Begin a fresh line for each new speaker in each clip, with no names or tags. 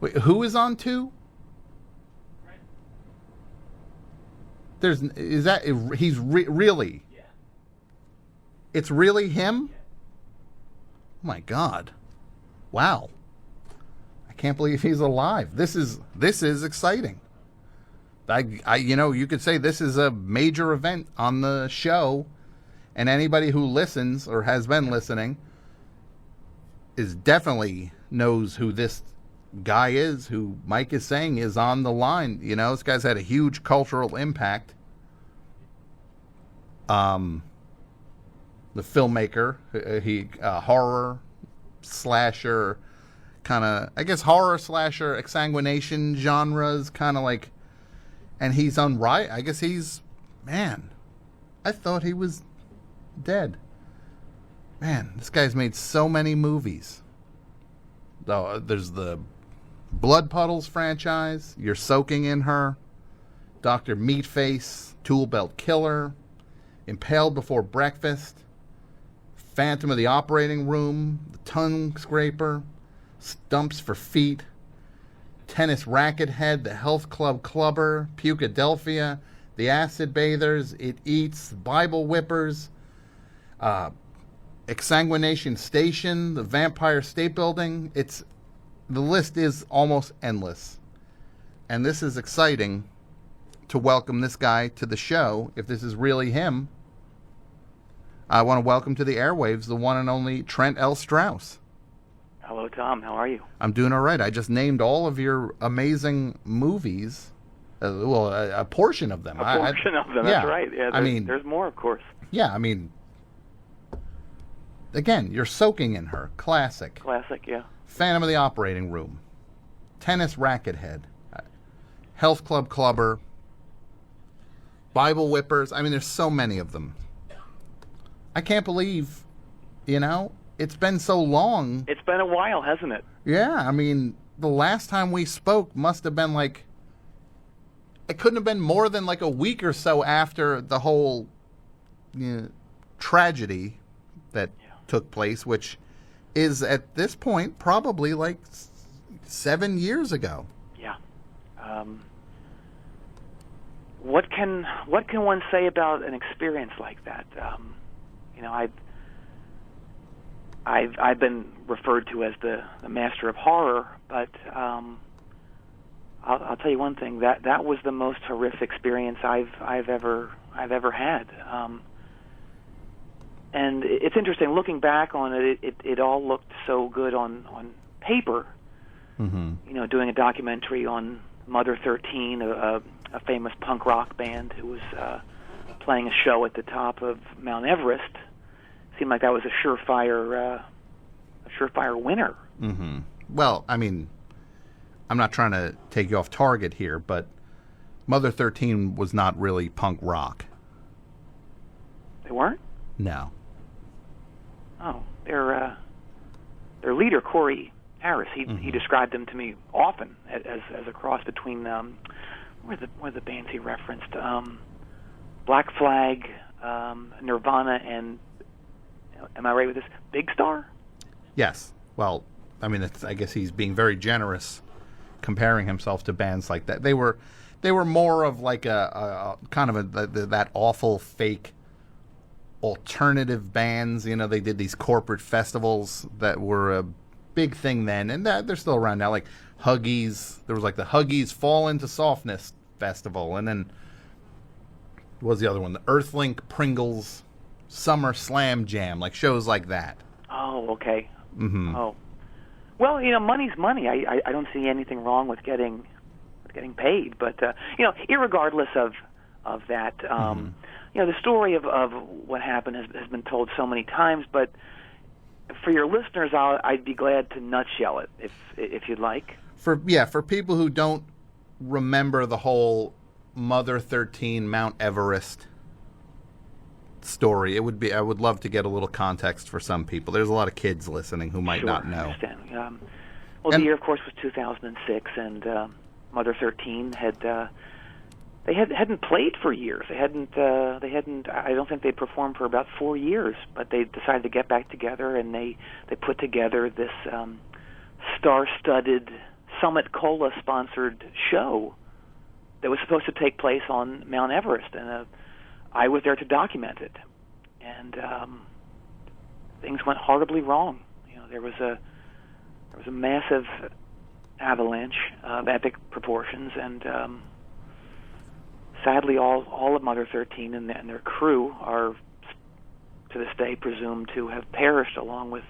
Wait, who is on 2? He's really?
Yeah.
It's really him?
Yeah.
Oh my God. Wow. I can't believe he's alive. This is exciting. You could say this is a major event on the show, and anybody who listens or has been listening is definitely knows who this guy is, who Mike is saying is on the line. This guy's had a huge cultural impact. The filmmaker, he horror slasher, kind of, I guess horror slasher exsanguination genres, kind of like, and he's on right. I guess man, I thought he was dead. Man, this guy's made so many movies. There's the Blood Puddles franchise, You're Soaking in Her, Dr. Meatface, Tool Belt Killer, Impaled Before Breakfast, Phantom of the Operating Room, The Tongue Scraper, Stumps for Feet, Tennis Racket Head, The Health Club Clubber, Pukadelphia, The Acid Bathers, It Eats, Bible Whippers, Exsanguination Station, The Vampire State Building. The list is almost endless. And this is exciting to welcome this guy to the show. If this is really him, I want to welcome to the airwaves the one and only Trent L. Strauss.
Hello, Tom. How are you?
I'm doing all right. I just named all of your amazing movies. A portion of them.
A portion of them, that's right. Yeah, there's more, of course.
Yeah, again, You're Soaking in Her. Classic.
Classic, yeah.
Phantom of the Operating Room. Tennis Racket Head. Health Club Clubber. Bible Whippers. There's so many of them. I can't believe, it's been so long.
It's been a while, hasn't it?
Yeah, the last time we spoke must have been it couldn't have been more than a week or so after the whole tragedy that took place, which is at this point probably 7 years ago. Yeah.
What can one say about an experience like that? I've been referred to as the master of horror, but I'll tell you one thing, that was the most horrific experience I've ever had. And it's interesting looking back on it. It all looked so good on paper. Mm-hmm. Doing a documentary on Mother 13, a famous punk rock band who was playing a show at the top of Mount Everest. Seemed like that was a surefire winner.
Mm-hmm. Well, I'm not trying to take you off target here, but Mother 13 was not really punk rock.
They weren't?
No.
Oh, their leader, Corey Harris, he described them to me often as a cross between what are the bands he referenced? Black Flag, Nirvana, and am I right with this? Big Star?
Yes. Well, I guess he's being very generous comparing himself to bands like that. They were more of a kind of that awful fake alternative bands. They did these corporate festivals that were a big thing then, and they're still around now. Like Huggies, there was the Huggies Fall Into Softness Festival, and then what was the other one? The Earthlink Pringles Summer Slam Jam, shows like that.
Oh, okay.
Mm-hmm.
Oh, well, money's money. I don't see anything wrong with getting paid, but irregardless of that, the story of what happened has been told so many times. But for your listeners, I'd be glad to nutshell it if you'd like.
For people who don't remember the whole Mother 13 Mount Everest story, I would love to get a little context for some people. There's a lot of kids listening who might not know.
I understand. The year, of course, was 2006, and Mother 13 hadn't played for years. They hadn't. I don't think they'd performed for about 4 years, but they decided to get back together, and they put together this star-studded Summit Cola sponsored show that was supposed to take place on Mount Everest, and I was there to document it. And things went horribly wrong. There was a massive avalanche of epic proportions, and sadly, all of Mother 13 and their crew are, to this day, presumed to have perished, along with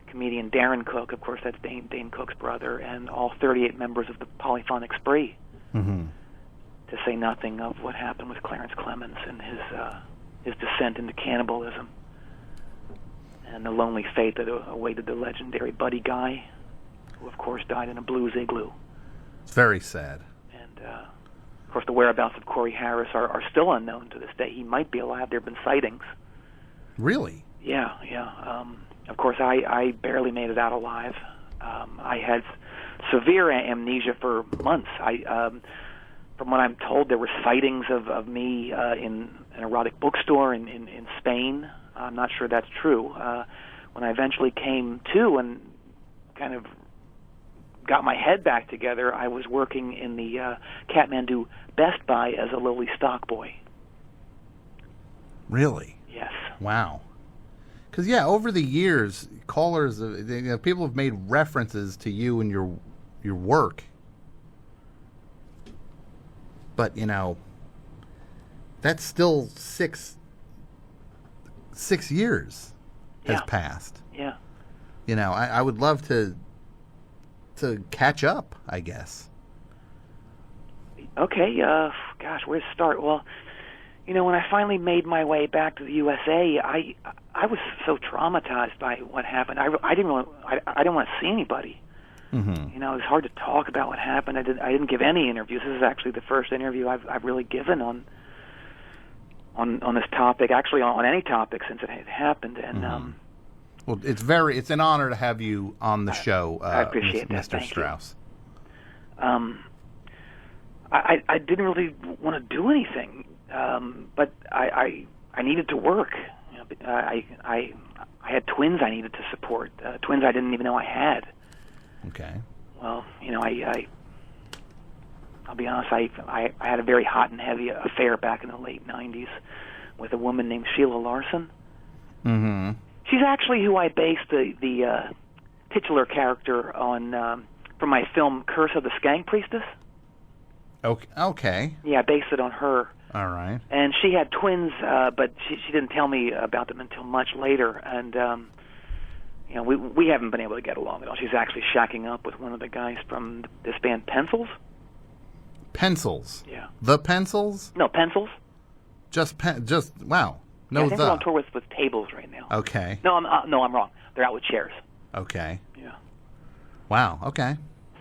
comedian Darren Cook. Of course, that's Dane Cook's brother, and all 38 members of the Polyphonic Spree.
Mm-hmm.
To say nothing of what happened with Clarence Clemens and his descent into cannibalism, and the lonely fate that awaited the legendary Buddy Guy, who, of course, died in a blues igloo.
It's very sad.
And, of course, the whereabouts of Corey Harris are still unknown to this day. He might be alive. There have been sightings.
Really?
Yeah. Of course, I barely made it out alive. I had severe amnesia for months. From what I'm told, there were sightings of me in an erotic bookstore in Spain. I'm not sure that's true. When I eventually came to and kind of got my head back together, I was working in the Kathmandu Best Buy as a lowly stock boy.
Really?
Yes.
Wow. Because, over the years, callers, people have made references to you and your work. But, that's still six years has passed.
Yeah.
I would love to catch up, I guess.
Okay, gosh, where to start? Well, when I finally made my way back to the USA, I was so traumatized by what happened. I didn't want to see anybody.
Mm-hmm.
It was hard to talk about what happened. I didn't give any interviews. This is actually the first interview I've really given on this topic, actually on any topic since it had happened. And
well, it's an honor to have you on the show.
I appreciate that,
Mr. Strauss.
I didn't really want to do anything, but I needed to work. I had twins I needed to support, twins I didn't even know I had.
Okay.
Well, I'll be honest, I had a very hot and heavy affair back in the late 90s with a woman named Sheila Larson.
Mm-hmm.
She's actually who I based the titular character on from my film Curse of the Skank Priestess.
Okay.
Yeah, I based it on her.
All right.
And she had twins, but she didn't tell me about them until much later, and we haven't been able to get along at all. She's actually shacking up with one of the guys from this band Pencils.
Pencils?
Yeah.
The Pencils?
No, Pencils.
Just wow. No,
I think they're on tour with Tables right now.
Okay.
No, I'm wrong. They're out with Chairs.
Okay.
Yeah.
Wow. Okay.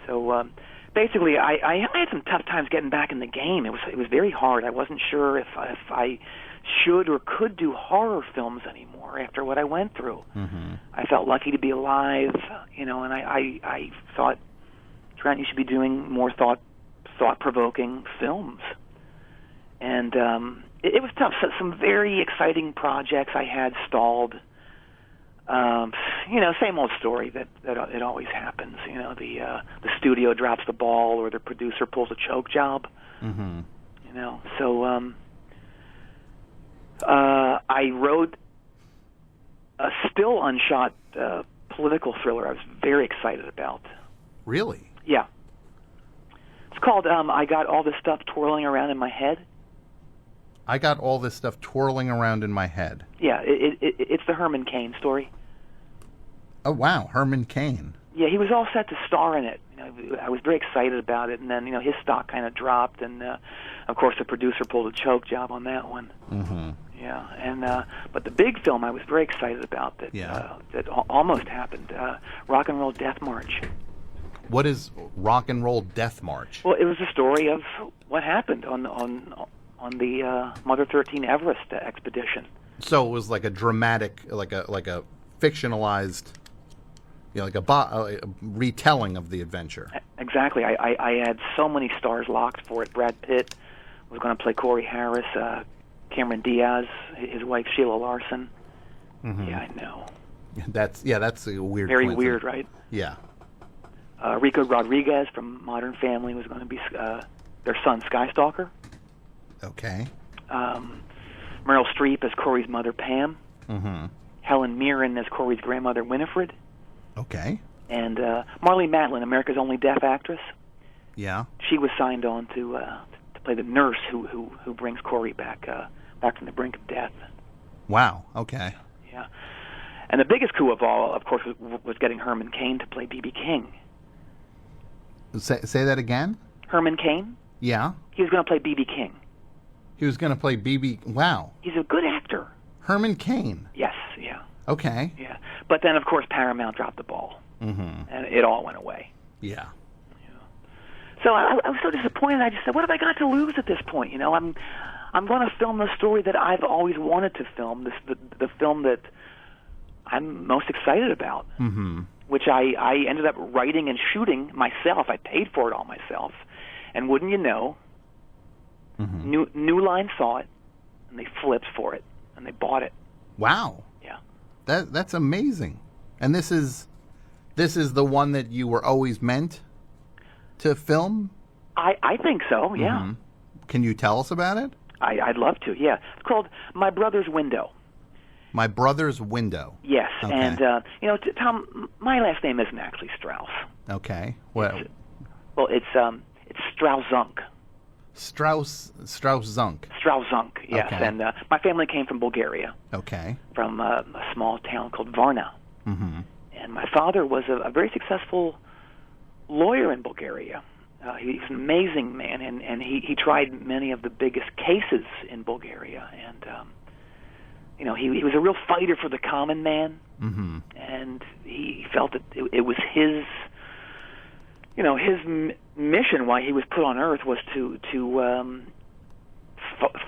So basically, I had some tough times getting back in the game. It was very hard. I wasn't sure if I should or could do horror films anymore after what I went through.
Mm-hmm.
I felt lucky to be alive, and I thought, Trent, you should be doing more thought-provoking films. And it was tough. So some very exciting projects I had stalled. Same old story that it always happens. The studio drops the ball or the producer pulls a choke job.
Mm-hmm.
So I wrote a still unshot political thriller I was very excited about.
Really?
Yeah. It's called I Got All This Stuff Twirling Around in My Head.
I got all this stuff twirling around in my head.
Yeah, it's the Herman Cain story.
Oh, wow, Herman Cain.
Yeah, he was all set to star in it. I was very excited about it, and then his stock kind of dropped, and of course the producer pulled a choke job on that one.
Mm-hmm.
Yeah, and but the big film I was very excited about that almost happened, Rock and Roll Death March.
What is Rock and Roll Death March?
Well, it was the story of what happened on the Mother 13 Everest expedition.
So it was like a dramatic, like a fictionalized, like a retelling of the adventure.
Exactly. I had so many stars locked for it. Brad Pitt was going to play Corey Harris, Cameron Diaz, his wife Sheila Larson.
Mm-hmm.
Yeah, I know.
That's a weird.
Very weird, right?
Yeah.
Rico Rodriguez from Modern Family was going to be their son, Skystalker.
Okay.
Meryl Streep as Corey's mother, Pam.
Mm-hmm.
Helen Mirren as Corey's grandmother, Winifred.
Okay.
And Marlee Matlin, America's only deaf actress.
Yeah.
She was signed on to play the nurse who brings Corey back from the brink of death.
Wow. Okay.
Yeah. And the biggest coup of all, of course, was getting Herman Cain to play B.B. King.
Say that again?
Herman Cain?
Yeah.
He was going to play B.B. King.
He was going to play B.B. Wow.
He's a good actor.
Herman Cain.
Yes, yeah.
Okay.
Yeah. But then, of course, Paramount dropped the ball.
Mm-hmm.
And it all went away.
Yeah.
So I was so disappointed. I just said, what have I got to lose at this point? You know, I'm going to film the story that I've always wanted to film, the film that I'm most excited about,
mm-hmm.
which I ended up writing and shooting myself. I paid for it all myself. And wouldn't you know,
mm-hmm.
New Line saw it, and they flipped for it, and they bought it.
Wow.
Yeah.
That's amazing. And this is the one that you were always meant to film?
I think so, yeah.
Mm-hmm. Can you tell us about it?
I'd love to, yeah. It's called My Brother's Window.
My Brother's Window.
Yes,
okay.
And, Tom, my last name isn't actually Strauss.
Okay. Well,
it's Strauss-Zunk.
Strauss-Zunk.
Strauss-Zunk, yes.
Okay.
And my family came from Bulgaria.
Okay.
From a small town called Varna.
Mm-hmm.
And my father was a very successful lawyer in Bulgaria. He's an amazing man, and he tried many of the biggest cases in Bulgaria. And, he was a real fighter for the common man.
Mm-hmm.
And he felt that it was his mission why he was put on earth was to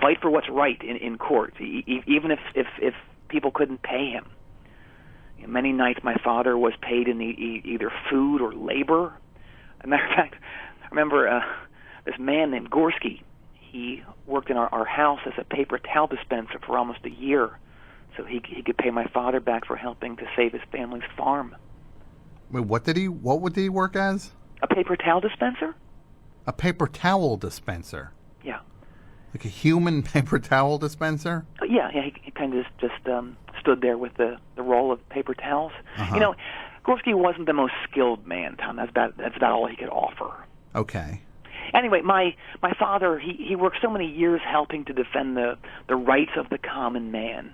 fight for what's right in court, even if people couldn't pay him. Many nights my father was paid in either food or labor. As a matter of fact, I remember this man named Gorski. He worked in our house as a paper towel dispenser for almost a year, so he could pay my father back for helping to save his family's farm.
Wait, what would he work as?
A paper towel dispenser?
A paper towel dispenser?
Yeah.
Like a human paper towel dispenser?
Yeah, he kind of just stood there with the roll of paper towels.
Uh-huh.
Gorski wasn't the most skilled man, Tom. That's about all he could offer.
Okay.
Anyway, my father, he worked so many years helping to defend the rights of the common man.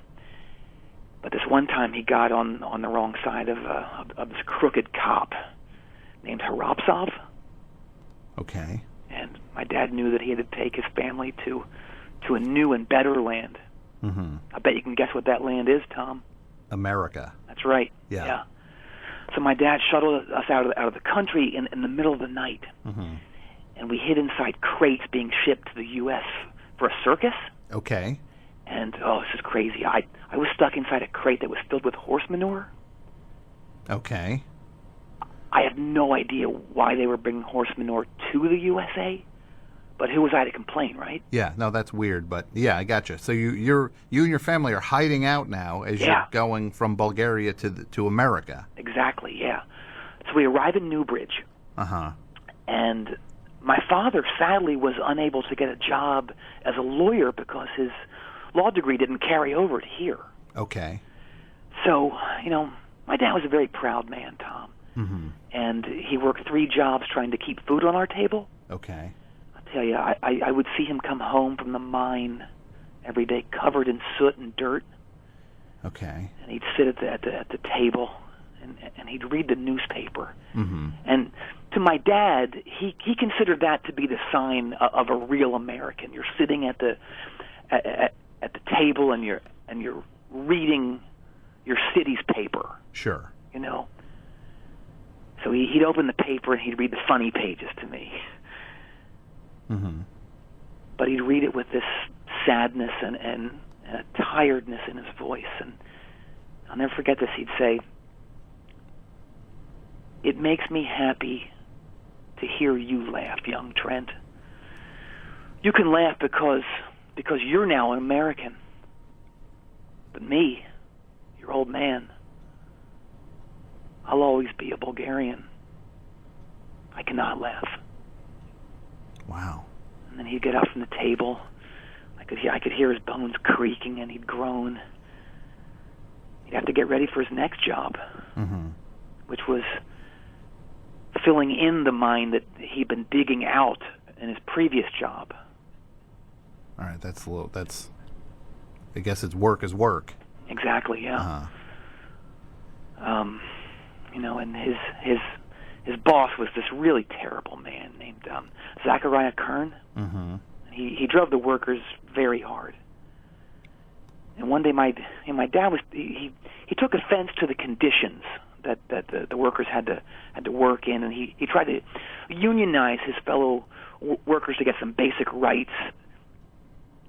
But this one time he got on the wrong side of this crooked cop named Harapsov.
Okay.
And my dad knew that he had to take his family to a new and better land.
Mm-hmm.
I bet you can guess what that land is, Tom.
America.
That's right.
Yeah.
So my dad shuttled us out of the country in the middle of the night.
Mm-hmm.
And we hid inside crates being shipped to the U.S. for a circus.
Okay.
And, this is crazy. I was stuck inside a crate that was filled with horse manure.
Okay.
I have no idea why they were bringing horse manure to the USA, but who was I to complain, right?
Yeah, no, that's weird, but yeah, I gotcha. So you and your family are hiding out now as you're going from Bulgaria to America.
Exactly, yeah. So we arrive in Newbridge.
Uh-huh.
And my father, sadly, was unable to get a job as a lawyer because his law degree didn't carry over to here.
Okay.
So, my dad was a very proud man, Tom.
Mm-hmm.
And he worked 3 jobs trying to keep food on our table.
Okay.
I'll tell you, I would see him come home from the mine every day covered in soot and dirt.
Okay.
And he'd sit at the table, and he'd read the newspaper.
Mm-hmm.
And to my dad, he considered that to be the sign of a real American. You're sitting at the table and you're reading your city's paper.
Sure.
So he'd open the paper and he'd read the funny pages to me.
Mm-hmm.
But he'd read it with this sadness and a tiredness in his voice. And I'll never forget this. He'd say, "It makes me happy to hear you laugh, young Trent. You can laugh because you're now an American. But me, your old man, I'll always be a Bulgarian." cannot laugh.
Wow.
And then he'd get up from the table. I could hear his bones creaking, and he'd groan. He'd have to get ready for his next job, which was filling in the mine that he'd been digging out in his previous job.
All right, I guess it's work is work.
Exactly, yeah. And his boss was this really terrible man named Zachariah Kern. Mm-hmm. He drove the workers very hard. And one day my dad was he took offense to the conditions that the workers had to work in, and he tried to unionize his fellow workers to get some basic rights,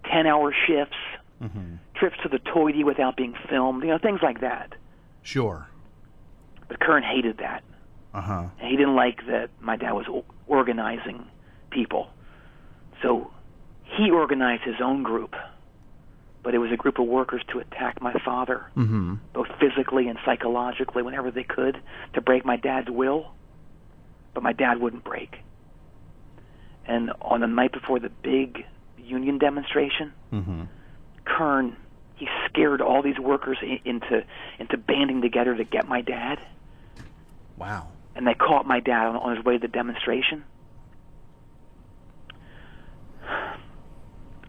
10-hour shifts, trips to the toilet without being filmed, things like that.
Sure.
But Kern hated that. And he didn't like that my dad was organizing people. So he organized his own group. But it was a group of workers to attack my father, both physically and psychologically, whenever they could, to break my dad's will. But my dad wouldn't break. And on the night before the big union demonstration, Kern, he scared all these workers into banding together to get my dad.
Wow.
And they caught my dad on his way to the demonstration.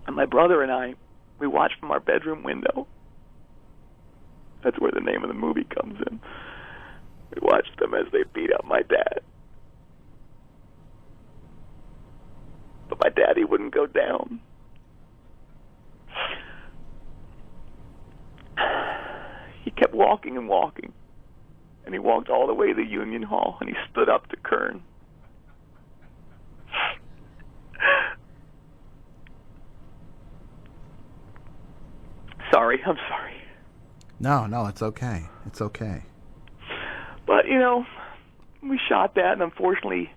And my brother and I, we watched from our bedroom window. That's where the name of the movie comes in. We watched them as they beat up my dad. But my daddy wouldn't go down. He kept walking and walking. And he walked all the way to the Union Hall, and he stood up to Kern. I'm sorry.
No, it's okay. It's okay.
But, we shot that, and unfortunately,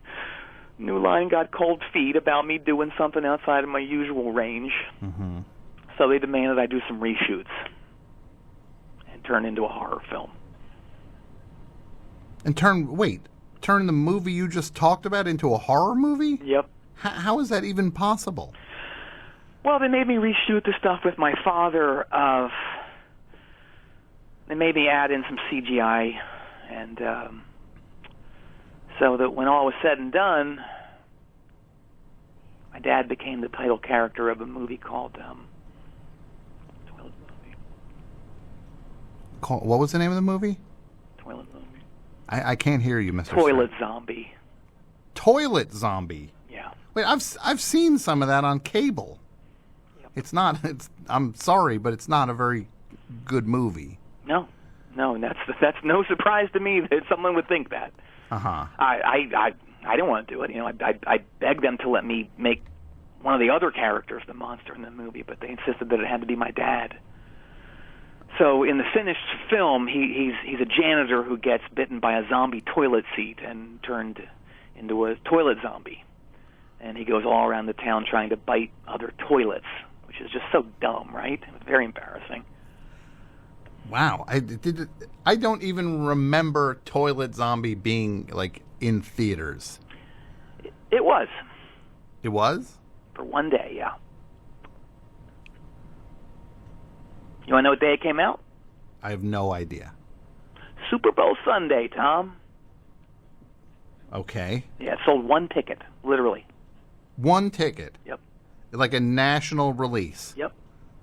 New Line got cold feet about me doing something outside of my usual range. So they demanded I do some reshoots and turn into a horror film.
And turn the movie you just talked about into a horror movie?
Yep.
How is that even possible?
Well, they made me reshoot the stuff with my father. They made me add in some CGI, and so that when all was said and done, my dad became the title character of a movie called Toilet Zombie.
What was the name of the movie?
Toilet Zombie.
I can't hear you, Mr.
Toilet
Strauss.
Zombie.
Toilet Zombie.
Yeah.
Wait, I've seen some of that on cable. Yep. I'm sorry, but it's not a very good movie.
No, and that's no surprise to me that someone would think that. I didn't want to do it. I begged them to let me make one of the other characters the monster in the movie, but they insisted that it had to be my dad. So in the finished film, he's a janitor who gets bitten by a zombie toilet seat and turned into a toilet zombie. And he goes all around the town trying to bite other toilets, which is just so dumb, right? It was very embarrassing.
Wow. I don't even remember Toilet Zombie being, in theaters.
It was.
It was?
For one day, yeah. You want to know what day it came out?
I have no idea.
Super Bowl Sunday, Tom.
Okay.
Yeah, it sold one ticket, literally.
One ticket?
Yep.
Like a national release?
Yep.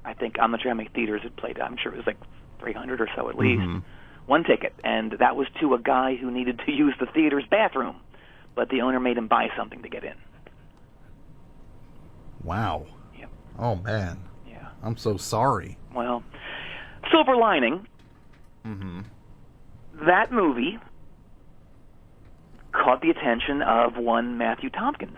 I'm not sure how many theaters it played. I'm sure it was 300 or so at least. One ticket, and that was to a guy who needed to use the theater's bathroom, but the owner made him buy something to get in.
Wow.
Yep.
Oh, man.
Yeah.
I'm so sorry.
Well, silver lining, that movie caught the attention of one Matthew Tompkins.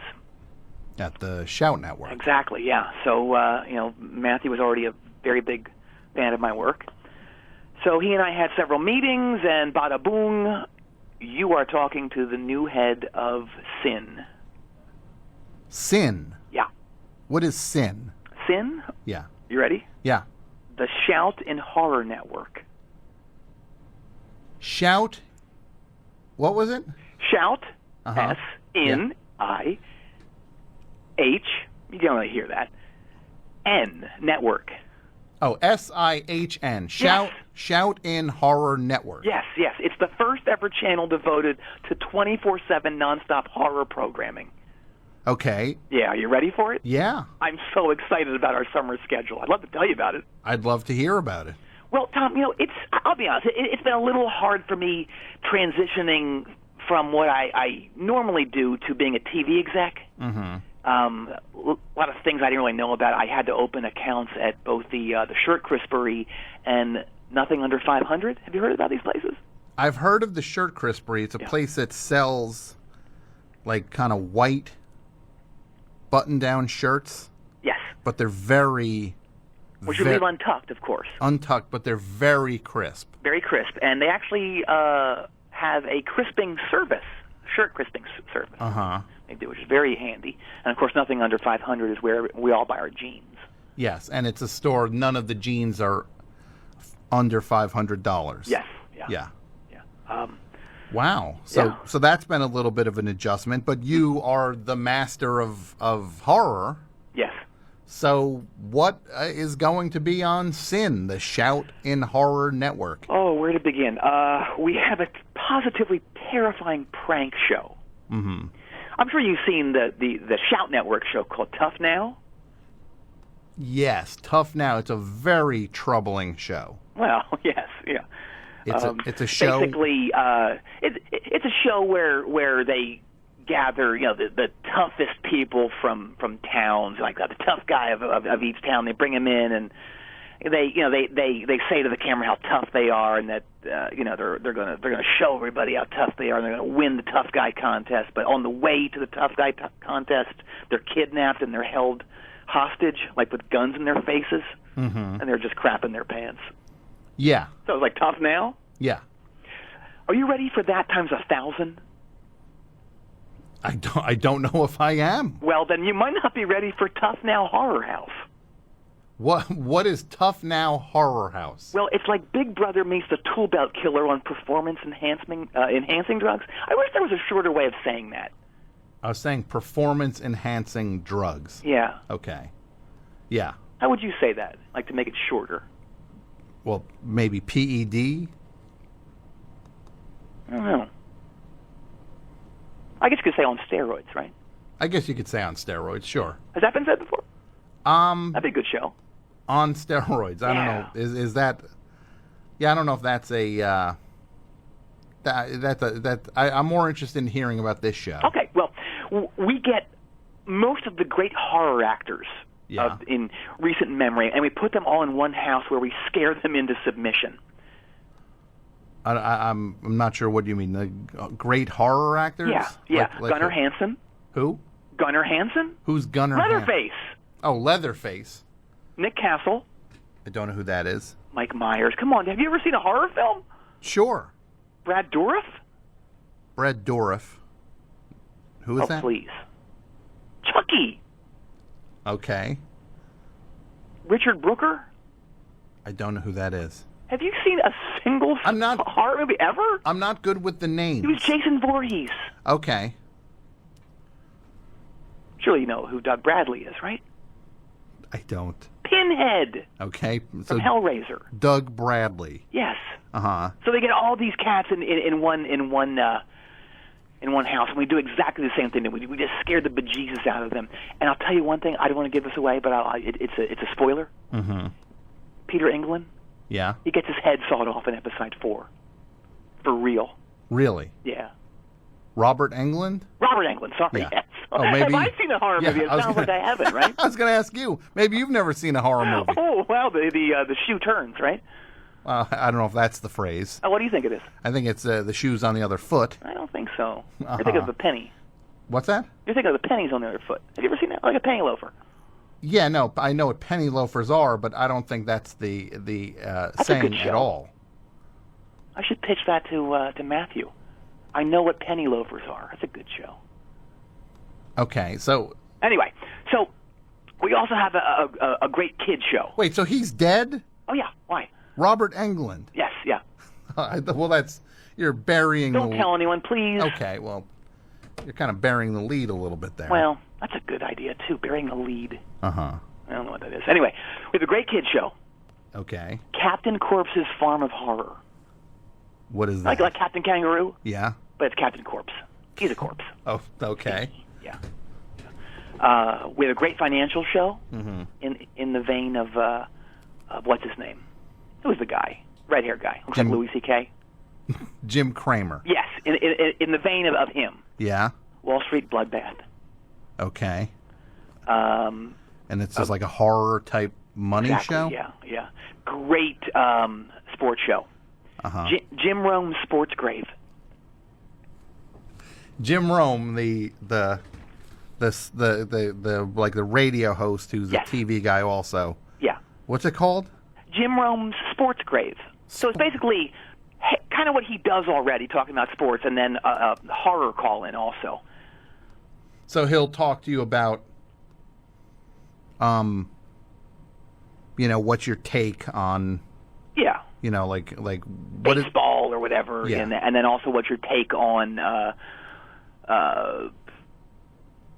At the Shout Network.
Exactly, yeah. So, Matthew was already a very big fan of my work. So he and I had several meetings, and bada boom, you are talking to the new head of Sin.
Sin?
Yeah.
What is Sin?
Sin?
Yeah.
You ready?
Yeah.
The Shout and Horror Network.
Shout? What was it?
Shout
Uh-huh.
SNIH. You don't really hear that. N Network.
Oh, SIHN. Shout In Horror Network.
Yes. It's the first ever channel devoted to 24/7 nonstop horror programming.
Okay.
Yeah, are you ready for it?
Yeah.
I'm so excited about our summer schedule. I'd love to tell you about it.
I'd love to hear about it.
Well, Tom, I'll be honest, it's been a little hard for me transitioning from what I normally do to being a TV exec.
Mm-hmm.
A lot of things I didn't really know about. I had to open accounts at both the Shirt Crispery and Nothing Under 500. Have you heard about these places?
I've heard of the Shirt Crispery. It's a place that sells, like, kind of white button-down shirts.
Yes.
But they're very...
Which you leave untucked, of course.
Untucked, but they're very crisp.
Very crisp. And they actually have a crisping service, shirt crisping service.
Uh-huh.
They do, which is very handy. And, of course, Nothing Under 500 is where we all buy our jeans.
Yes, and it's a store, none of the jeans are under $500.
Yes.
Yeah.
Yeah.
Wow. So that's been a little bit of an adjustment, but you are the master of horror.
Yes.
So what is going to be on SIN, the Shout In Horror Network?
Oh, where to begin? We have a positively terrifying prank show.
Mm-hmm.
I'm sure you've seen the Shout Network show called Tough Now.
Yes, Tough Now. It's a very troubling show.
Well, yes, yeah.
It's a show.
Basically, it's a show where they gather, the toughest people from towns, like the tough guy of each town. They bring him in, and they say to the camera how tough they are, and that they're gonna show everybody how tough they are, and they're gonna win the tough guy contest. But on the way to the tough guy contest, they're kidnapped and they're held hostage, like with guns in their faces, and they're just crapping their pants.
Yeah.
So it's like Tough Now?
Yeah.
Are you ready for that times 1,000?
I don't know if I am.
Well, then you might not be ready for Tough Now Horror House.
What is Tough Now Horror House?
Well, it's like Big Brother meets the tool belt killer on performance enhancing drugs. I wish there was a shorter way of saying that.
I was saying performance enhancing drugs.
Yeah.
Okay. Yeah.
How would you say that? Like to make it shorter?
Well, maybe PED?
I don't know. I guess you could say on steroids, right?
I guess you could say on steroids, sure.
Has that been said before? That'd be a good show.
On steroids. I don't know. Is that... Yeah, I don't know if that's a... I'm more interested in hearing about this show.
Okay, well, we get most of the great horror actors in recent memory, and we put them all in one house where we scare them into submission.
I'm not sure what you mean. The great horror actors?
Yeah.
Like
Gunnar Hansen.
Who?
Gunnar Hansen.
Who's Gunnar Hansen?
Leatherface.
Oh, Leatherface.
Nick Castle.
I don't know who that is.
Mike Myers. Come on, have you ever seen a horror film?
Sure.
Brad Dourif?
Brad Dourif. Who is that?
Oh, please. Chucky.
Okay.
Richard Brooker?
I don't know who that is.
Have you seen a single horror movie ever?
I'm not good with the names.
He was Jason Voorhees.
Okay.
Surely you know who Doug Bradley is, right?
I don't.
Pinhead.
Okay.
So from Hellraiser.
Doug Bradley.
Yes.
Uh-huh.
So they get all these cats in one house, and we do exactly the same thing. We just scare the bejesus out of them. And I'll tell you one thing. I don't want to give this away, but it's a spoiler.
Mm-hmm.
Peter Englund.
Yeah.
He gets his head sawed off in episode 4. For real.
Really?
Yeah.
Robert Englund?
Robert Englund, sorry.
Yeah.
Yes.
Oh, maybe.
Have I seen a horror movie? It sounds like I haven't, right?
I was going to ask you. Maybe you've never seen a horror movie.
Oh, well, the shoe turns, right?
I don't know if that's the phrase.
What do you think it is?
I think it's the shoes on the other foot.
I don't think so. I think of the penny.
What's that?
You think of the pennies on the other foot. Have you ever seen that? Like a penny loafer.
Yeah, no, I know what penny loafers are, but I don't think that's the saying at all.
I should pitch that to Matthew. I know what penny loafers are. That's a good show.
Okay, so...
Anyway, so we also have a great kid show.
Wait, so he's dead?
Oh, yeah. Why?
Robert Englund.
Yes, yeah.
Well, you're burying...
Don't tell anyone, please.
Okay, well, You're kind of bearing the lead a little bit there.
Well, that's a good idea, too, bearing the lead.
Uh-huh.
I don't know what that is. Anyway, we have a great kid show.
Okay.
Captain Corpse's Farm of Horror.
What is that?
Like Captain Kangaroo?
Yeah.
But it's Captain Corpse. He's a corpse.
Oh, okay.
Yeah. We have a great financial show in the vein of what's his name? Who's the guy? Red-haired guy. Looks like Louis C.K.
Jim Cramer.
Yes, in the vein of him.
Yeah.
Wall Street Bloodbath.
Okay. And it's just like a horror-type money show?
Yeah. Great sports show.
Uh-huh.
Jim Rome's Sports Grave.
Jim Rome, the like the radio host who's a TV guy also.
Yeah.
What's it called?
Jim Rome's Sports Grave. So it's basically kind of what he does already, talking about sports, and then a horror call-in also.
So he'll talk to you about, what's your take on, like what
baseball or whatever, and then also what's your take on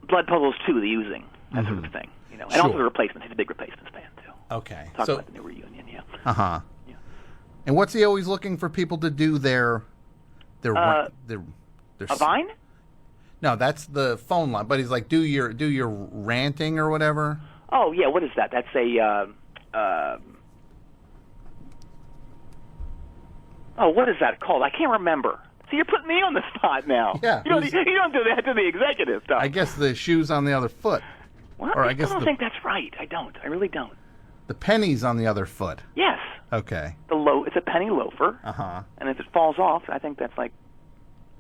Blood Puzzles 2, the using, that sort of thing, and also the replacements. He's a big replacements fan too.
Okay,
talk about the new reunion,
Yeah. And what's he always looking for people to do their
a Vine?
No, that's the phone line. But he's like, do your ranting or whatever.
Oh yeah, what is that? That's a what is that called? I can't remember. See, you're putting me on the spot now.
Yeah,
you don't do that to the executive stuff.
I guess the shoe's on the other foot.
Well, I don't think that's right. I don't. I really don't.
The penny's on the other foot.
Yes.
Okay.
It's a penny loafer.
Uh-huh.
And if it falls off, I think that's like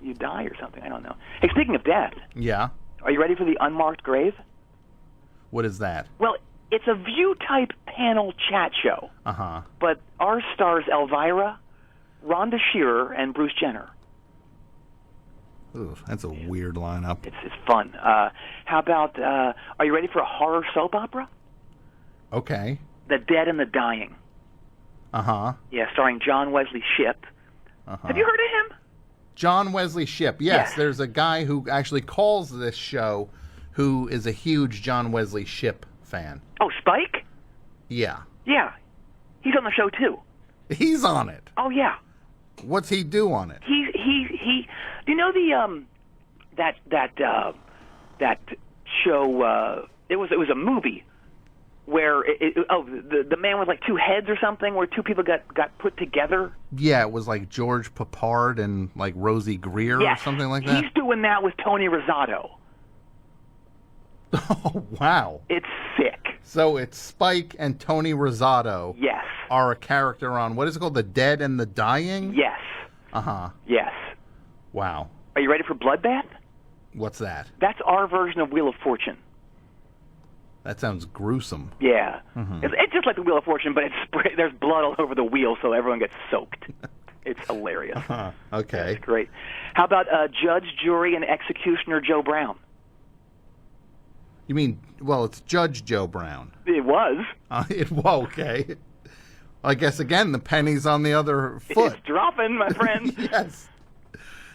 you die or something. I don't know. Hey, speaking of death.
Yeah.
Are you ready for the unmarked grave?
What is that?
Well, it's a View-type panel chat show.
Uh-huh.
But our stars Elvira, Rhonda Shearer, and Bruce Jenner.
Ooh, that's a weird lineup.
It's fun. How about, are you ready for a horror soap opera?
Okay.
The Dead and the Dying.
Uh-huh.
Yeah, starring John Wesley Shipp.
Uh-huh.
Have you heard of him?
John Wesley Shipp. Yes, there's a guy who actually calls this show who is a huge John Wesley Shipp fan.
Oh, Spike?
Yeah.
Yeah. He's on the show, too.
He's on it.
Oh, yeah.
What's he do on it?
He do you know the that show it was a movie where the man with like two heads or something, where two people got put together?
Yeah, it was like George Papard and like Rosie Greer or something like that.
He's doing that with Tony Rosato.
Oh, wow.
It's sick.
So it's Spike and Tony Rosato.
Yes.
Are a character on, what is it called, The Dead and the Dying?
Yes.
Uh-huh.
Yes.
Wow.
Are you ready for Bloodbath?
What's that?
That's our version of Wheel of Fortune.
That sounds gruesome.
Yeah. Mm-hmm. It's just like the Wheel of Fortune, but there's blood all over the wheel, so everyone gets soaked. It's hilarious.
Uh-huh. Okay.
That's great. How about Judge, Jury, and Executioner Joe Brown?
You mean, well, it's Judge Joe Brown.
It was.
Okay. I guess, again, the penny's on the other foot.
It's dropping, my friend.
Yes.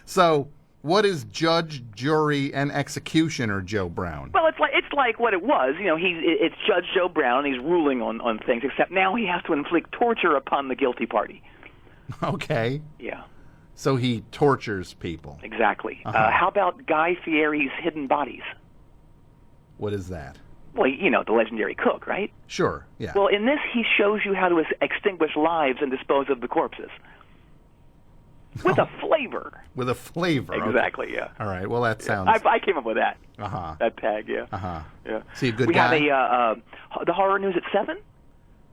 So, what is Judge, Jury, and Executioner Joe Brown?
Well, it's like what it was. It's Judge Joe Brown, and he's ruling on things, except now he has to inflict torture upon the guilty party.
Okay.
Yeah.
So he tortures people.
Exactly.
Uh-huh.
How about Guy Fieri's Hidden Bodies?
What is that?
Well, the legendary cook, right?
Sure, yeah.
Well, in this, he shows you how to extinguish lives and dispose of the corpses. With a flavor.
With a flavor.
Exactly,
okay.
Yeah.
All right, well, that sounds...
I came up with that.
Uh-huh.
That tag, yeah.
Uh-huh.
Yeah.
See, a good guy?
We have the Horror News at 7?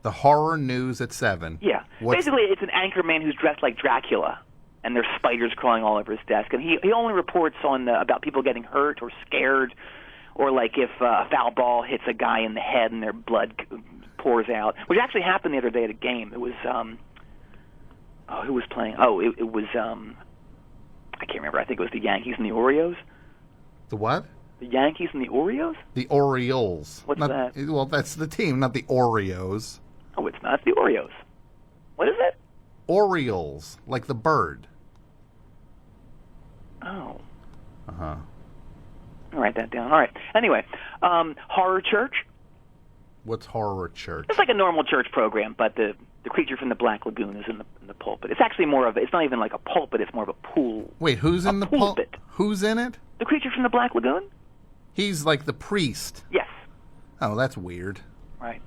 The Horror News at 7.
Yeah. Basically, it's an anchor man who's dressed like Dracula, and there's spiders crawling all over his desk. And he only reports on about people getting hurt or scared, or like if a foul ball hits a guy in the head and their blood pours out, which actually happened the other day at a game. It was, who was playing? Oh, it was, I can't remember. I think it was the Yankees and the Oreos.
The what?
The Yankees and the Oreos?
The Orioles.
What's that?
Well, that's the team, not the Oreos.
Oh, it's not. It's the Oreos. What is it?
Orioles, like the bird.
Oh.
Uh-huh.
write that down. All right. Anyway, Horror Church.
What's Horror Church?
It's like a normal church program, but the creature from the Black Lagoon is in the pulpit. It's actually more of it's not even like a pulpit. It's more of a pool.
Wait, who's in the pulpit? Who's in it?
The creature from the Black Lagoon.
He's like the priest.
Yes.
Oh, that's weird.
Right.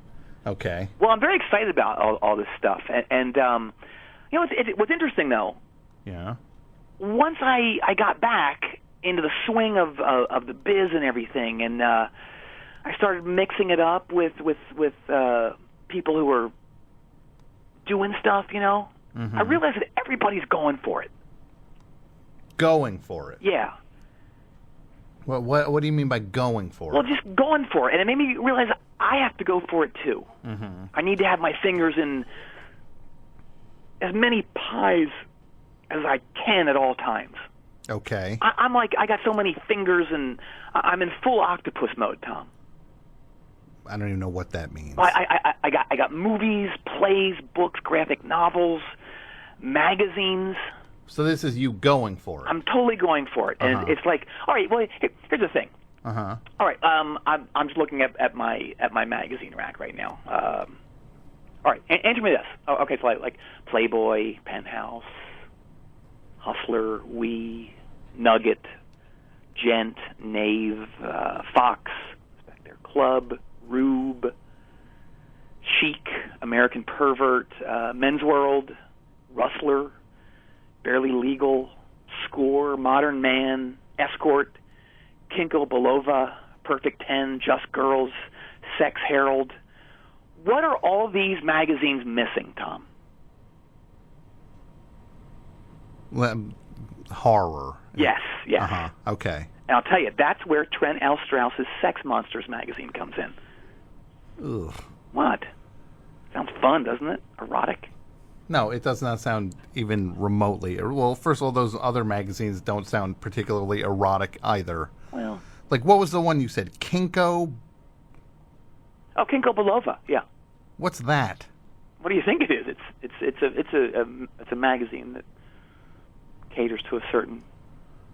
Okay.
Well, I'm very excited about all this stuff, and you know, what's interesting though.
Yeah.
Once I got back into the swing of the biz and everything, and I started mixing it up with people who were doing stuff, you know, I realized that everybody's going for it.
Going for it?
Yeah.
What do you mean by going for it?
Well, just going for it, and it made me realize I have to go for it too. Mm-hmm. I need to have my fingers in as many pies as I can at all times.
Okay.
I'm like, I got so many fingers, and I'm in full octopus mode, Tom.
I don't even know what that means.
I got movies, plays, books, graphic novels, magazines.
So this is you going for it.
I'm totally going for it, and it's like, all right. Well, here's the thing. All right. I'm just looking at my magazine rack right now. All right. Answer me this. Oh, okay. So like Playboy, Penthouse, Hustler, Wee, Nugget, Gent, Knave, Fox, Spectre Club, Rube, Chic, American Pervert, Men's World, Rustler, Barely Legal, Score, Modern Man, Escort, Kinko Belova, Perfect 10, Just Girls, Sex Herald. What are all these magazines missing, Tom?
Horror.
Yes.
Okay.
And I'll tell you, that's where Trent L. Strauss's Sex Monsters magazine comes in.
Ugh.
What? Sounds fun, doesn't it? Erotic?
No, it does not sound even remotely. Well, first of all, those other magazines don't sound particularly erotic either.
Well,
like what was the one you said? Kinko?
Oh, Kinko Belova. Yeah.
What's that?
What do you think it is? It's a magazine that caters to a certain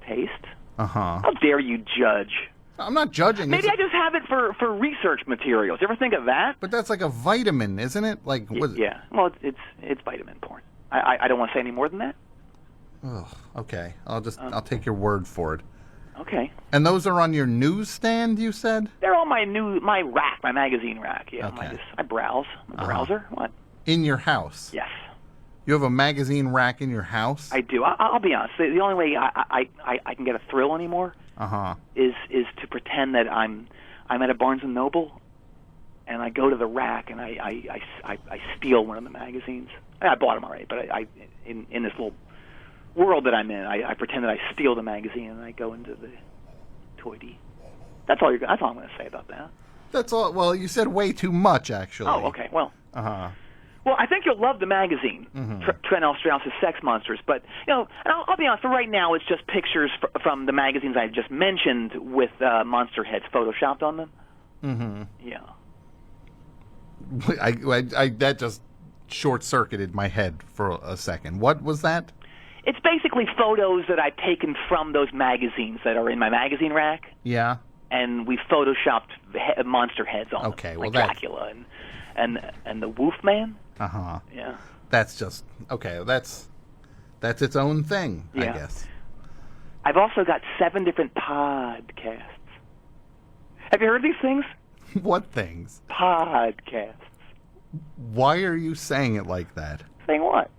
taste. How dare you judge?
I'm not judging.
Maybe I just have it for research materials. You ever think of that?
But that's like a vitamin, isn't it? Like
yeah. Well, it's vitamin porn. I don't want to say any more than that.
Ugh, okay. I'll take your word for it.
Okay.
And those are on your newsstand, you said?
They're on my rack, my magazine rack. Yeah.
Okay.
I browse. My browser. What?
In your house?
Yes.
You have a magazine rack in your house?
I do. I'll be honest. The only way I can get a thrill anymore is to pretend that I'm at a Barnes and Noble, and I go to the rack and I steal one of the magazines. I bought them already, but in this little world that I'm in, I pretend that I steal the magazine and I go into the toy-d. That's all I'm going to say about that. That's all.
Well, you said way too much, actually.
Oh, okay. Well. Well, I think you'll love the magazine, Trent L. Strauss's Sex Monsters. But, you know, and I'll be honest, for right now it's just pictures from the magazines I just mentioned with monster heads photoshopped on them. Mm-hmm. Yeah.
I that just short-circuited my head for a second. What was that?
It's basically photos that I've taken from those magazines that are in my magazine rack. Yeah. And we photoshopped monster heads on them, like Dracula and the Wolfman. Yeah.
That's just okay. That's its own thing, I guess.
I've also got 7 different podcasts. Have you heard these things?
What things?
Podcasts.
Why are you saying it like that?
Saying what?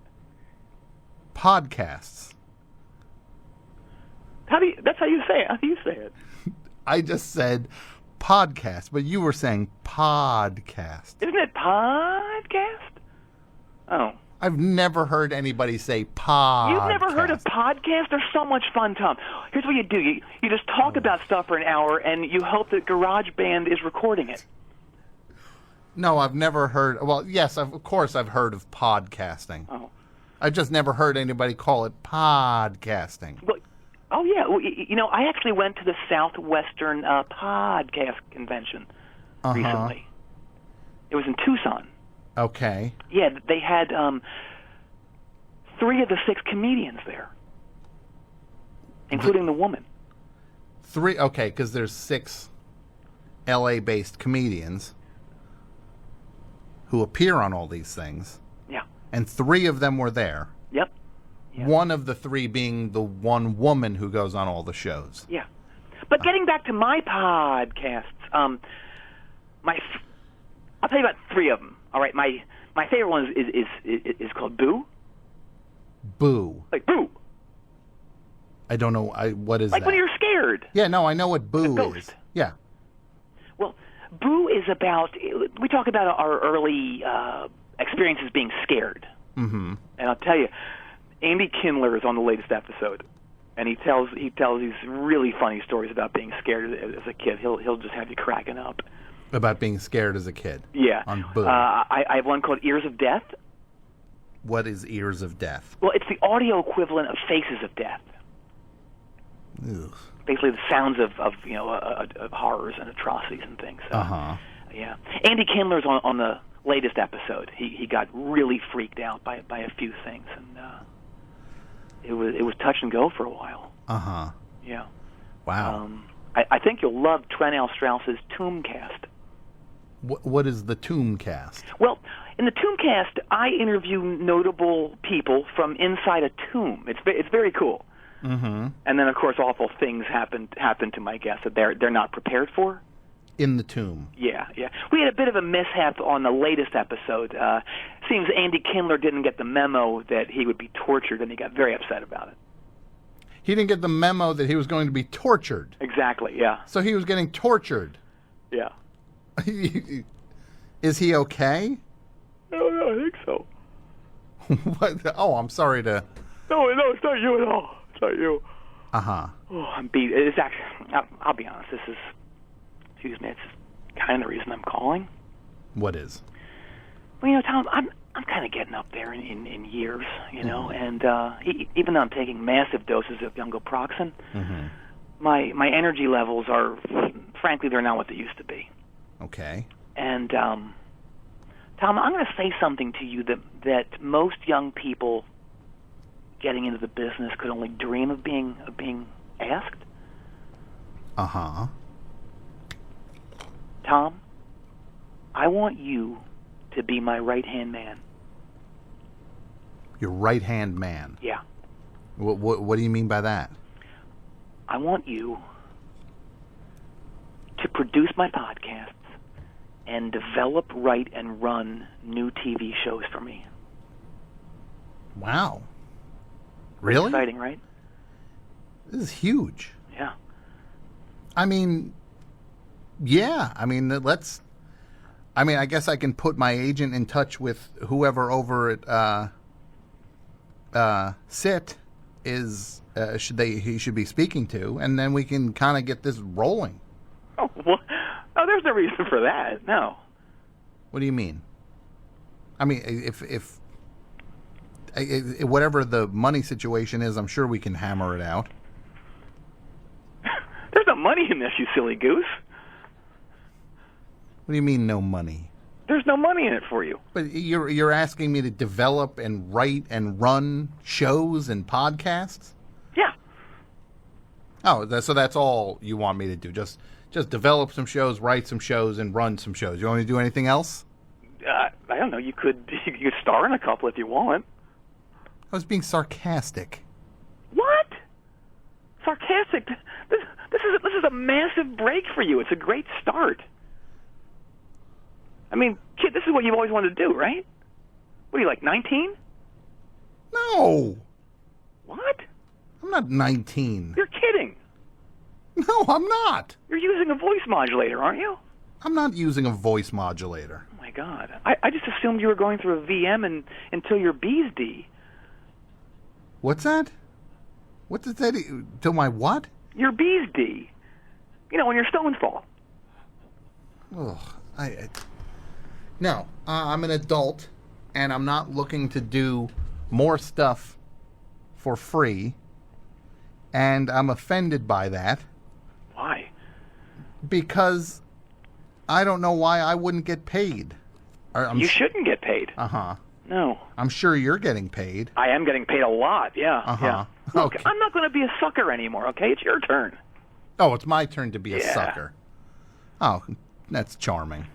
Podcasts.
That's how you say it. How do you say it?
I just said podcast, but you were saying podcast.
Isn't it podcast? Oh.
I've never heard anybody say podcast.
You've never heard of podcast? They're so much fun, Tom. Here's what you do. You just talk about stuff for an hour, and you hope that GarageBand is recording it.
No, I've never heard. Well, yes, of course I've heard of podcasting. Oh. I've just never heard anybody call it podcasting.
Well, oh, yeah. Well, you know, I actually went to the Southwestern Podcast Convention recently. It was in Tucson.
Okay.
Yeah, they had 3 of the 6 comedians there, including the woman.
3, okay, because there's 6 LA-based comedians who appear on all these things.
Yeah.
And 3 of them were there.
Yep. Yeah.
One of the 3 being the one woman who goes on all the shows.
Yeah. But getting back to my podcasts, I'll tell you about 3 of them. All right, my favorite one is called Boo.
Boo.
Like Boo.
I don't know. What is
like
that?
When you're scared.
Yeah, no, I know what Boo is. Yeah.
Well, Boo is about, we talk about our early experiences being scared.
Mm-hmm.
And I'll tell you, Andy Kindler is on the latest episode, and he tells these really funny stories about being scared as a kid. He'll just have you cracking up.
About being scared as a kid.
Yeah.
On Boo.
I have one called Ears of Death.
What is Ears of Death?
Well, it's the audio equivalent of Faces of Death.
Ugh.
Basically, the sounds of horrors and atrocities and things. So, yeah. Andy Kindler's on the latest episode. He got really freaked out by a few things, and it was touch and go for a while. Yeah.
Wow.
I think you'll love Trent L. Strauss's Tombcast.
What is the Tombcast?
Well, in the Tombcast, I interview notable people from inside a tomb. It's very cool.
Mm-hmm.
And then, of course, awful things happen to my guests that they're not prepared for.
In the tomb.
Yeah. We had a bit of a mishap on the latest episode. Seems Andy Kindler didn't get the memo that he would be tortured, and he got very upset about it.
He didn't get the memo that he was going to be tortured.
Exactly, yeah.
So he was getting tortured.
Yeah.
Is he okay?
No, I think so.
What? Oh, I'm sorry to...
No, it's not you at all. It's not you.
Uh-huh.
Oh, I'm beat. It's actually, I'll be honest, it's kind of the reason I'm calling.
What is?
Well, Tom, I'm kind of getting up there in years, and even though I'm taking massive doses of Jungoproxen, my energy levels are, frankly, they're not what they used to be.
Okay.
And, Tom, I'm going to say something to you that most young people getting into the business could only dream of being asked.
Uh-huh.
Tom, I want you to be my right-hand man.
Your right-hand man?
Yeah.
What do you mean by that?
I want you to produce my podcasts and develop, write, and run new TV shows for me.
Wow. Really?
Exciting, right?
This is huge.
Yeah.
I mean, yeah. I mean, I guess I can put my agent in touch with whoever over at SIT he should be speaking to, and then we can kind of get this rolling.
Oh, well, there's no reason for that. No.
What do you mean? I mean, if whatever the money situation is, I'm sure we can hammer it out.
There's no money in this, you silly goose.
What do you mean, no money?
There's no money in it for you.
But you're asking me to develop and write and run shows and podcasts?
Yeah.
Oh, so that's all you want me to do? Just develop some shows, write some shows, and run some shows. You want me to do anything else?
I don't know. You could star in a couple if you want.
I was being sarcastic.
What? Sarcastic? This is a massive break for you. It's a great start. I mean, kid, this is what you've always wanted to do, right? What are you, like, 19?
No.
What?
I'm not 19.
You're kidding.
No, I'm not.
You're using a voice modulator, aren't you?
I'm not using a voice modulator.
Oh, my God. I just assumed you were going through a VM until your B's D.
What's that? What does that... Till my what?
Your B's D. When your stones fall.
Ugh. No, I'm an adult, and I'm not looking to do more stuff for free, and I'm offended by that.
Why?
Because I don't know why I wouldn't get paid.
You shouldn't get paid.
Uh-huh.
No.
I'm sure you're getting paid.
I am getting paid a lot, yeah.
Uh-huh.
Yeah. Look,
Okay.
I'm not going to be a sucker anymore, okay? It's your turn.
Oh, it's my turn to be a
Yeah.
sucker. Oh, that's charming.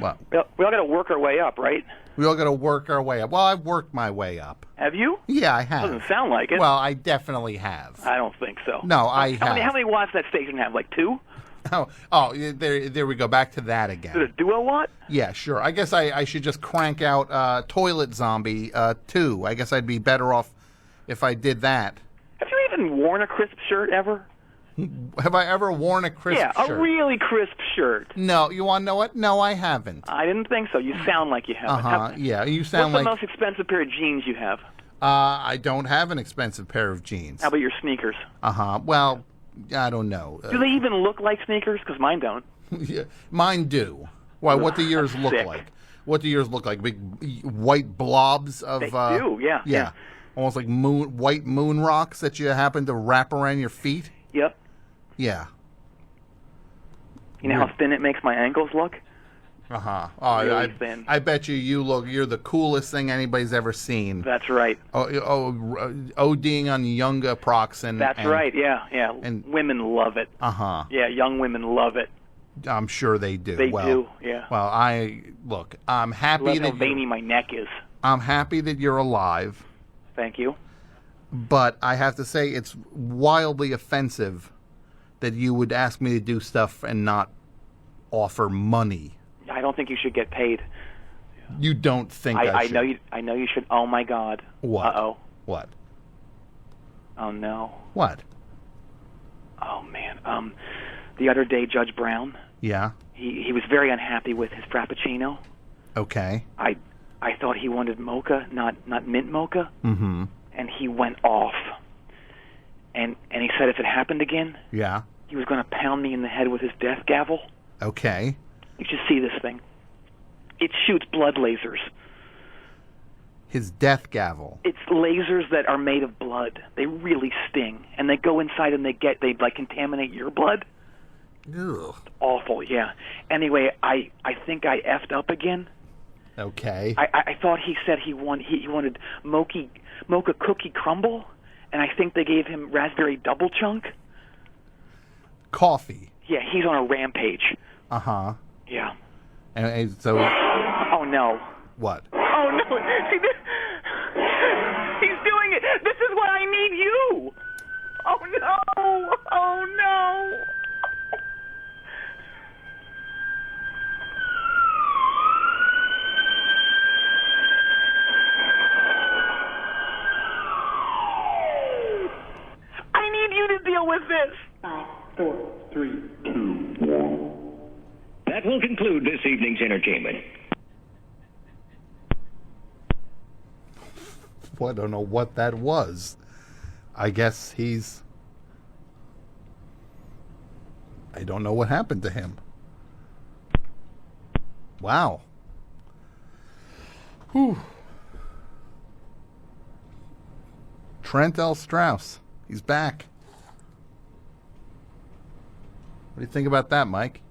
Well,
We all got to work our way up, right?
we all got to work our way up. Well, I've worked my way up.
Have you?
Yeah, I have.
Doesn't sound like it.
Well, I definitely have.
I don't think so.
No, I
How
have.
many watts that station have? Like 2?
Oh, there we go. Back to that again.
Did it do a watt?
Yeah, sure. I guess I should just crank out Toilet Zombie 2. I guess I'd be better off if I did that.
Have you even worn a crisp shirt ever?
Have I ever worn a crisp shirt?
A really crisp shirt.
No, you want to know what? No, I haven't.
I didn't think so. You sound like you haven't.
Yeah, you sound
What's
like...
the most expensive pair of jeans you have?
I don't have an expensive pair of jeans.
How about your sneakers?
Well, I don't know.
Do they even look like sneakers? Because mine don't.
Yeah, mine do. Why? What do yours look
sick.
like? What do yours look like? Big white blobs of...
They do, yeah.
Yeah. Almost like white moon rocks that you happen to wrap around your feet?
Yep.
Yeah.
You know how thin it makes my ankles look?
Oh,
Really thin.
I bet you're the coolest thing anybody's ever seen.
That's right.
ODing on Younga Proxen.
That's right, yeah.
and-
Women love it. Yeah, young women love it.
I'm sure they do.
They do, yeah.
Well, I'm happy
Love how
that
veiny my neck is.
I'm happy that you're alive,
Thank you.
but I have to say it's wildly offensive that you would ask me to do stuff and not offer money.
I don't think you should get paid.
You don't think I should?
I know you should. Oh my God.
What?
Uh-oh.
What?
Oh no.
What?
Oh man. The other day, Judge Brown.
Yeah.
He was very unhappy with his frappuccino.
Okay.
I thought he wanted mocha, not mint mocha.
Mm-hmm.
And he went off. And he said if it happened again,
Yeah.
he was going to pound me in the head with his death gavel.
Okay.
You should see this thing. It shoots blood lasers.
His death gavel.
It's lasers that are made of blood. They really sting, and they go inside and they like contaminate your blood.
Ugh.
Awful, yeah. Anyway, I think I effed up again.
Okay.
I thought he said he wanted mocha cookie crumble, and I think they gave him raspberry double chunk.
Coffee.
Yeah, he's on a rampage.
Uh-huh.
Yeah.
And so...
Oh no.
What?
Oh no! See, he's doing it. This is what I need you. Oh no! Oh no! I need you to deal with this.
5, 4, 3, 2, 1. That will conclude this evening's entertainment.
Well, I don't know what that was. I guess I don't know what happened to him. Wow. Whew. Trent L. Strauss. He's back. What do you think about that, Mike?